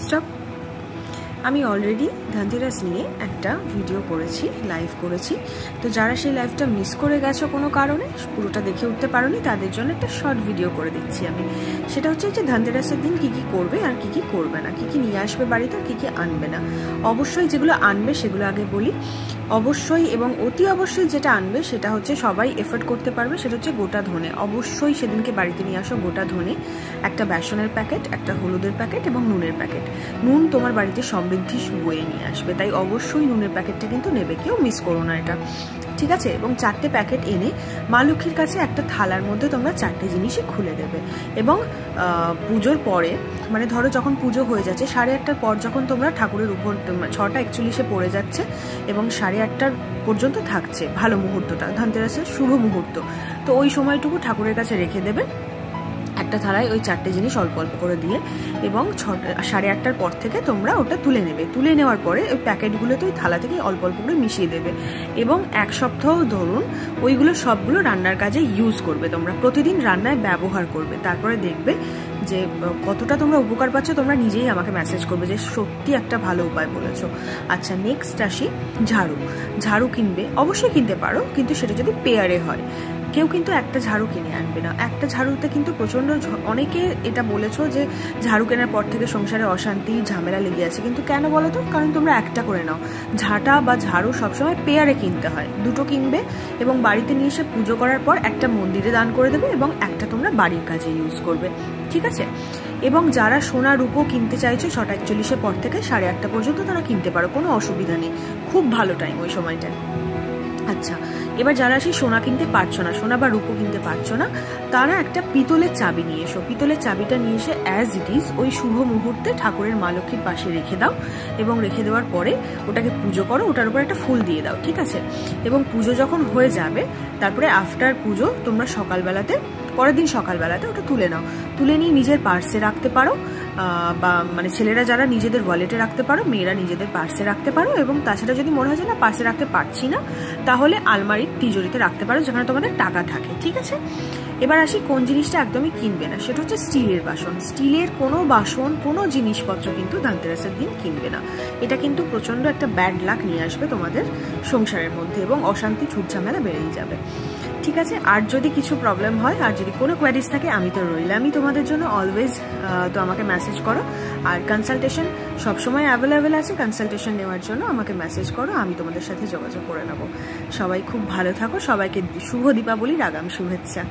Stop. আমি already Dhanteras নিয়ে একটা ভিডিও করেছি, লাইভ করেছি। তো যারা সেই লাইভটা মিস করে গেছো কোনো কারণে, পুরোটা দেখে উঠতে পারোনি, তাদের জন্য একটা শর্ট ভিডিও করে দিচ্ছি আমি। সেটা হচ্ছে যে ধনতেরাসের দিন কী কী করবে আর কী কী করবে না, কী কী নিয়ে আসবে বাড়িতে আর কী কী আনবে না। অবশ্যই যেগুলো আনবে সেগুলো আগে বলি। অবশ্যই এবং অতি অবশ্যই যেটা আনবে সেটা হচ্ছে সবাই এফোর্ড করতে পারবে, সেটা হচ্ছে গোটা ধনে। অবশ্যই সেদিনকে বাড়িতে নিয়ে আসো গোটা ধনে, একটা বেসনের প্যাকেট, একটা হলুদের প্যাকেট এবং নুনের প্যাকেট। নুন তোমার বাড়িতে সমৃদ্ধি বয়ে নিয়ে আসবে, তাই অবশ্যই নুনের প্যাকেটটা কিন্তু নেবে, কেউ মিস করো না এটা, ঠিক আছে। এবং 4টে প্যাকেট এনে মা লক্ষ্মীর কাছে একটা থালার মধ্যে তোমরা 4টে জিনিসই খুলে দেবে। এবং পুজোর পরে, মানে ধরো যখন পুজো হয়ে যাচ্ছে 8:30টার পর, যখন তোমরা ঠাকুরের উপর 6:41 পড়ে যাচ্ছে এবং 8:30টার পর্যন্ত থাকছে ভালো মুহূর্তটা, ধনতেরাসের শুভ মুহূর্ত, তো ওই সময়টুকু ঠাকুরের কাছে রেখে দেবে একটা থালায় ওই 4টে জিনিস অল্প অল্প করে দিয়ে। এবং 8:30টার পর থেকে তোমরা ওটা তুলে নেবে। তুলে নেওয়ার পরে ওই প্যাকেটগুলোতে ওই থালা থেকে অল্প অল্প করে মিশিয়ে দেবে এবং 1 সপ্তাহ ধরুন ওইগুলো সবগুলো রান্নার কাজে ইউজ করবে, তোমরা প্রতিদিন রান্নায় ব্যবহার করবে। তারপরে দেখবে যে কতটা তোমরা উপকার পাচ্ছ, তোমরা নিজেই আমাকে মেসেজ করবে যে সত্যি একটা ভালো উপায় বলেছো। আচ্ছা, নেক্সট আসি ঝাড়ু। ঝাড়ু কিনবে, অবশ্যই কিনতে পারো, কিন্তু সেটা যদি পেয়ারে হয়। কেউ কিন্তু একটা ঝাড়ু কিনে আনবে না। একটা ঝাড়ুতে কিন্তু প্রচণ্ড, অনেকে এটা বলেছো যে ঝাড়ু কেনার পর থেকে সংসারে অশান্তি ঝামেলা লেগে আছে, কিন্তু কেন বলো তো? কারণ তোমরা একটা করে নাও। ঝাঁটা বা ঝাড়ু সবসময় পেয়ারে কিনতে হয়, দুটো কিনবে এবং বাড়িতে নিয়ে এসে পুজো করার পর একটা মন্দিরে দান করে দেবে এবং একটা তোমরা বাড়ির কাজে ইউজ করবে, ঠিক আছে। এবং যারা সোনা রূপো কিনতে চাইছো 6:41 পর থেকে 8:30 পর্যন্ত তারা কিনতে পারো, কোনো অসুবিধা নেই, খুব ভালো টাইম ওই সময়টায়। আচ্ছা, এবার যারা সেই সোনা কিনতে পারছো না, সোনা বা রূপো কিনতে পারছো না, তারা একটা পিতলের চাবি নিয়ে এসো। পিতলের চাবিটা নিয়ে এসে অ্যাজ ইট ইজ ওই শুভ মুহূর্তে ঠাকুরের মা লক্ষ্মীর পাশে রেখে দাও এবং রেখে দেওয়ার পরে ওটাকে পুজো করো, ওটার উপর একটা ফুল দিয়ে দাও, ঠিক আছে। এবং পুজো যখন হয়ে যাবে তারপরে আফটার পুজো তোমরা সকালবেলাতে, পরের দিন সকালবেলাতে ওটা তুলে নাও। তুলে নিয়ে নিজের পার্সে রাখতে পারো, বা মানে ছেলেরা যারা নিজেদের ওয়ালেটে রাখতে পারো, মেয়েরা নিজেদের পার্সে রাখতে পারো। এবং তাছাড়া যদি মনে হয় যে না পার্সে রাখতে পারছি না, তাহলে আলমারির তিজোরিতে রাখতে পারো, যেখানে তোমাদের টাকা থাকে, ঠিক আছে। এবার আসি কোন জিনিসটা একদমই কিনবে না, সেটা হচ্ছে স্টিলের বাসন। স্টিলের কোনো বাসন, কোনো জিনিসপত্র কিন্তু ধনতেরাসের দিন কিনবে না। এটা কিন্তু প্রচণ্ড একটা ব্যাড লাক নিয়ে আসবে তোমাদের সংসারের মধ্যে এবং অশান্তি ঝুটঝামেলা বেড়েই যাবে, ঠিক আছে। আর যদি কিছু প্রবলেম হয়, আর যদি কোনো কোয়ারিজ থাকে, আমি তো রইলামই তোমাদের জন্য অলওয়েজ, তো আমাকে মেসেজ করো। আর কনসালটেশন সবসময় অ্যাভেলেবেল আছে, কনসালটেশন নেওয়ার জন্য আমাকে মেসেজ করো, আমি তোমাদের সাথে যোগাযোগ করে নেবো। সবাই খুব ভালো থাকো, সবাইকে শুভ দীপাবলির আগাম শুভেচ্ছা।